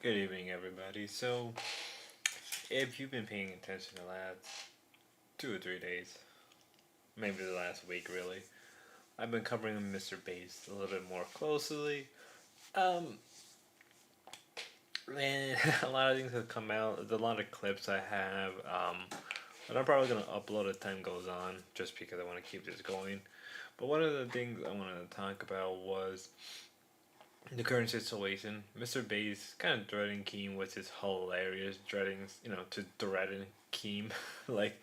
Good evening, everybody. So, if you've been paying attention the last 2 or 3 days, maybe the last week, really, I've been covering Mr. Bass a little bit more closely. Um, and a lot of things have come out. There's a lot of clips I have. And I'm probably gonna upload as time goes on, just because I want to keep this going. But one of the things I wanted to talk about was the current situation. Mr. Bass kind of dreading Keem with his hilarious dreading, to dreading Keem, like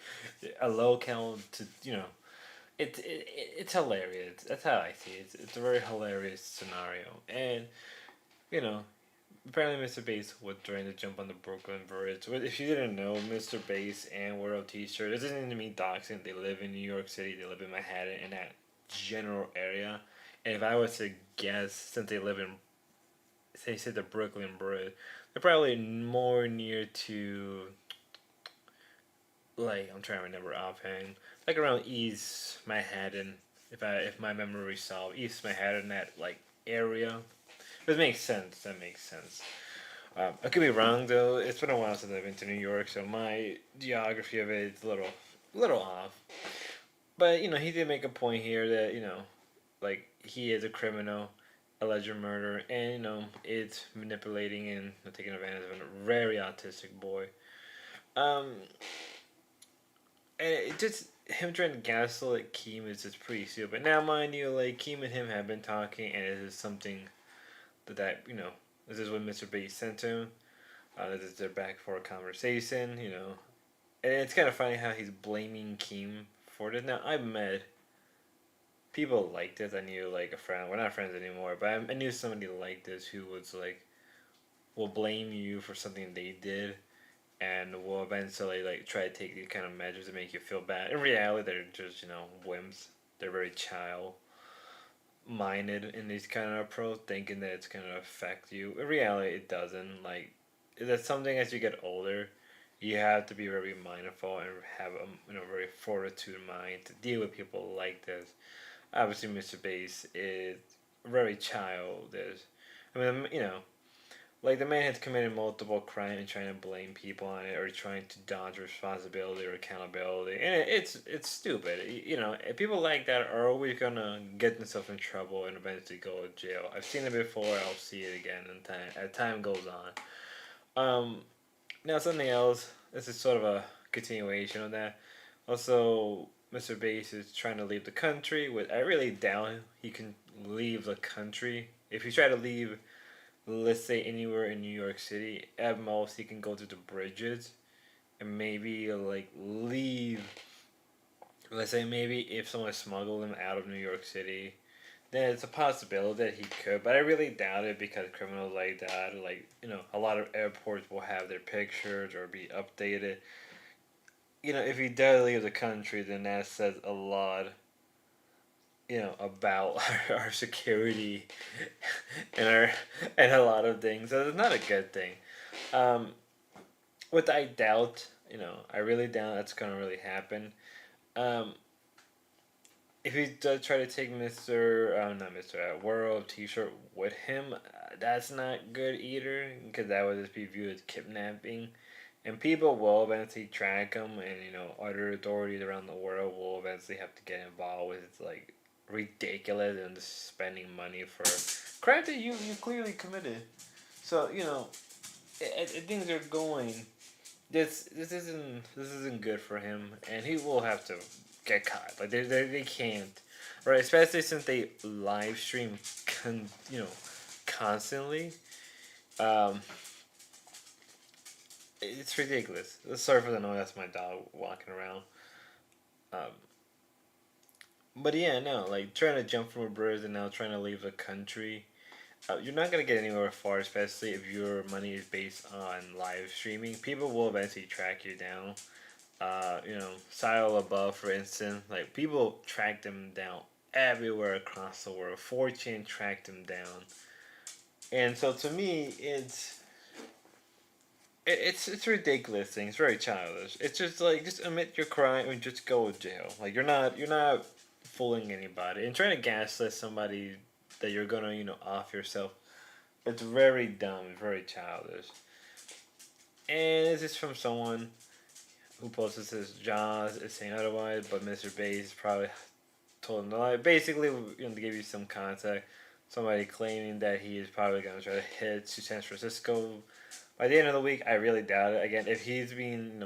a low count to, it's hilarious. That's how I see it. It's a very hilarious scenario, and you know, apparently Mr. Bass was trying to jump on the Brooklyn Bridge. But if you didn't know, Mr. Bass and World T-shirt, this isn't to me doxing. They live in New York City. They live in Manhattan in that general area. And if I was to guess, since they live in, say the Brooklyn Bridge, they're probably more near to, like, I'm trying to remember offhand, like around East Manhattan. If my memory serves, East Manhattan, that like area. It makes sense. That makes sense. I could be wrong though. It's been a while since I've been to New York, so my geography of it is little off. But he did make a point here that like he is a criminal, alleged murder, and it's manipulating and taking advantage of a very autistic boy. Um, and it just him trying to gaslight Keem is just pretty stupid. Now, mind you, like Keem and him have been talking, and it is something that this is what Mr. B sent to him. This is their back for a conversation, and it's kind of funny how he's blaming Keem for this. Now, I've met people like this. I knew like a friend. We're not friends anymore, but I knew somebody like this who was like will blame you for something they did, and will eventually like try to take these kind of measures to make you feel bad. In reality, they're just whims. They're very child minded in these kind of approach, thinking that it's gonna affect you. In reality, it doesn't. Like that's something as you get older, you have to be very mindful and have a very fortitude mind to deal with people like this. Obviously, Mr. Bass is very childish. I mean, like the man has committed multiple crimes and trying to blame people on it or trying to dodge responsibility or accountability, and it's stupid. People like that are always gonna get themselves in trouble and eventually go to jail. I've seen it before. I'll see it again as time goes on. Now something else. This is sort of a continuation of that. Also, Mr. Bass is trying to leave the country. With I really doubt he can leave the country. If you try to leave, let's say anywhere in New York City, at most he can go to the bridges and maybe like leave. Let's say maybe if someone smuggled him out of New York City, then it's a possibility that he could. But I really doubt it because criminals like that, like a lot of airports will have their pictures or be updated. If he does leave the country, then that says a lot about our security and a lot of things. So it's not a good thing. Um, what I doubt, I really doubt that's gonna really happen. Um, if he does try to take not Mister World T-shirt with him, that's not good either because that would just be viewed as kidnapping. And people will eventually track him, and other authorities around the world will eventually have to get involved with it's like ridiculous and just spending money for crime that you clearly committed. So things are going. This isn't good for him, and he will have to get caught. Like they can't, right? Especially since they live stream, constantly. Um, it's ridiculous. Sorry for the noise. That's my dog walking around. Um, but yeah, no, like trying to jump from a bridge and now trying to leave the country. You're not gonna get anywhere far, especially if your money is based on live streaming. People will eventually track you down. Sile above, for instance, like people track them down everywhere across the world. Fortune tracked them down, and so to me, it's ridiculous thing. It's very childish. It's just like just admit your crime and just go to jail. Like you're not fooling anybody and trying to gaslight somebody that you're gonna off yourself. It's very dumb, very childish. And this is from someone who posted this. Jaws is saying otherwise, but Mr. Bass probably told him to lie. Basically, to give you some context, somebody claiming that he is probably going to try to hit to San Francisco by the end of the week. I really doubt it. Again, if he's being,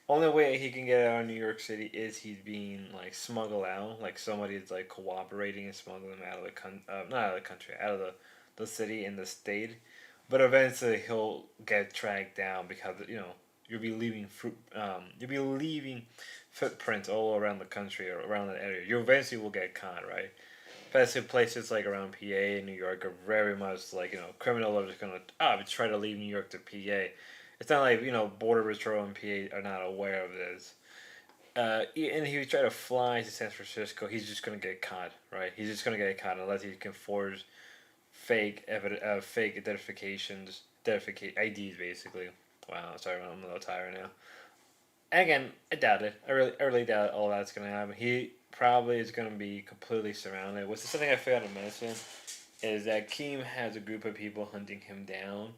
only way he can get out of New York City is he's being like smuggled out. Like somebody's like cooperating and smuggling him out of not out of the country, out of the city and the state. But eventually he'll get tracked down because you'll be leaving footprints all around the country or around that area. You eventually will get caught, right? Especially places like around PA and New York are very much like criminals are just gonna try to leave New York to PA. It's not like Border Patrol and PA are not aware of this. And if you try to fly to San Francisco, he's just gonna get caught, right? He's just gonna get caught unless he can forge fake identifications, identificate IDs, basically. Wow, sorry, I'm a little tired now. Again, I doubt it. I really doubt all that's gonna happen. He probably is gonna be completely surrounded. Which is something I forgot to mention is that Keem has a group of people hunting him down.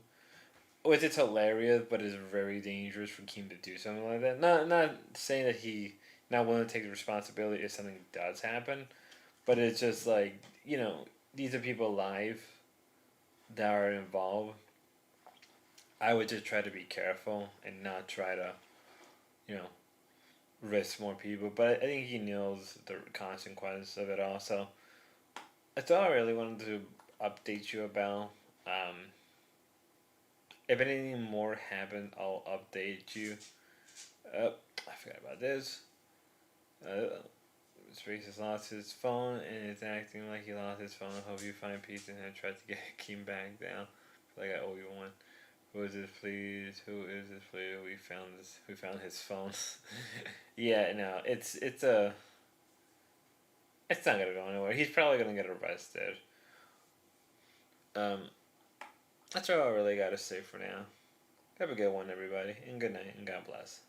Which is hilarious, but it's very dangerous for Keem to do something like that. Not saying that he not willing to take the responsibility if something does happen, but it's just like these are people alive that are involved. I would just try to be careful and not try to you know risk more people. But I think he knows the consequence of it all. So that's all I really wanted to update you about. Um, if anything more happens, I'll update you. I forgot about this. Space has lost his phone and is acting like he lost his phone. Hope you find peace and have tried to get Keem back down. Like I owe you one. Who is this, please? Who is this, please? We found this. We found his phone. Yeah, no, it's not gonna go anywhere. He's probably gonna get arrested. Um, that's all I really gotta say for now. Have a good one, everybody, and good night, and God bless.